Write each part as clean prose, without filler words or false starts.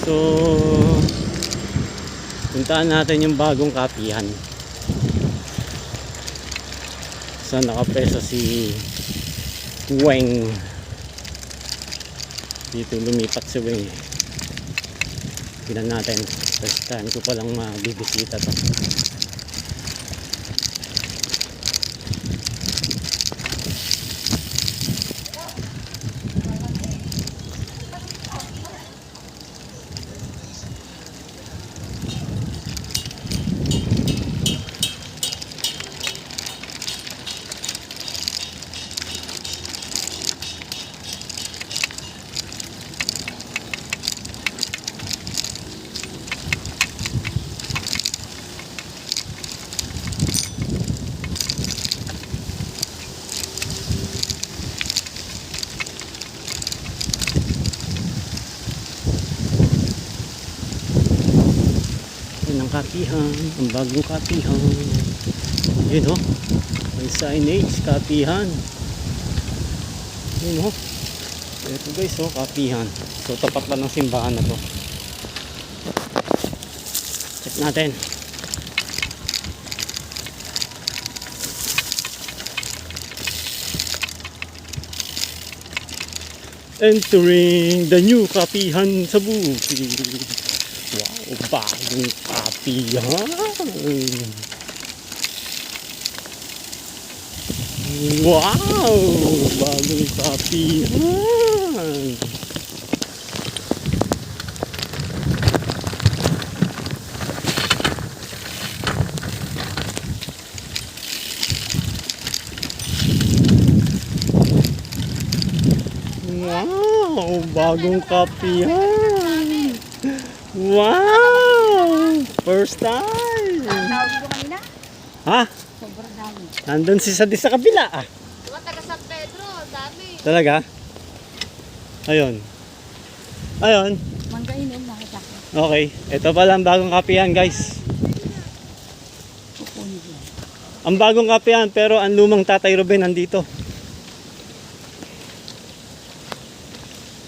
So puntaan natin yung bagong kapihan. Saan nakapreso si Weng. Dito lumipat si Weng. Tignan natin. First time ko palang mabibisita to. Ang kapihan, ang bagong kapihan. Yun ho, may signage, kapihan. Yun ho, ito guys ho, kapihan. So tapat lang ng simbahan na to. Check natin. Entering the new kapihan sa bukid. Wow, bagong kapihan. Wow, bagong kapihan. Wow, bagong kapihan. Wow! First time! Tawag ko kanina? Ha? Sobrang dami. Nandun si Sadi sa kabila ah. Diba taga San Pedro? Dami. Talaga? Ayun. Ayun. Manggainin nakita ko. Okay. Ito pala ang bagong kapihan guys. Kukunin ko. Ang bagong kapihan pero ang lumang Tatay Ruben nandito.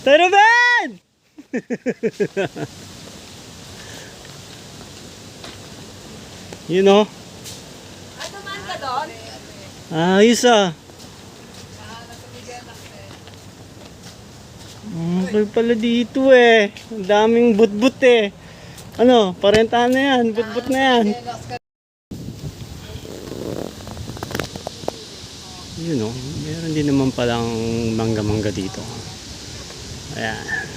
Tatay Ruben! You know? Dumaan ka doon? Ayos ah. Okay pala dito eh. Ang daming but-but eh. Ano, parentahan na yan. But-but na yan. You know, meron din naman palang mangga-mangga dito. Ayan.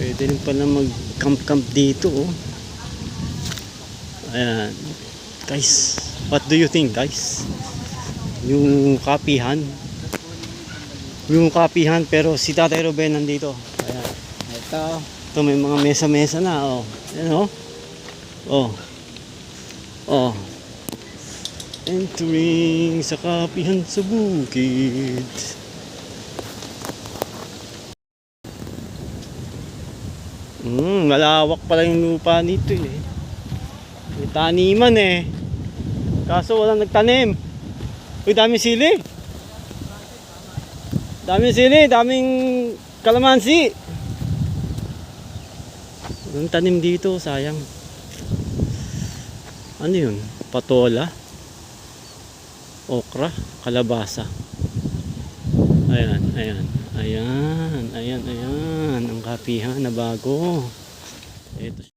Pwede rin pala mag-camp-camp dito oh. Ayan. Guys, what do you think guys? Yung kapihan. Yung kapihan pero si Tatay Ruben nandito. Ayan. Ito may mga mesa-mesa na oh. Ayan oh. Oh. Oh. Entering sa kapihan sa bukid. Malawak pala yung lupa nito eh. May taniman eh. Kaso walang nagtanim. Uy, daming sili. Daming sili, daming kalamansi. Walang tanim dito, sayang. Ano yun? Patola. Okra, kalabasa. Ayan, ayan. Ayan, ayan, ayan. Ang kapihan na bago. Ito siya.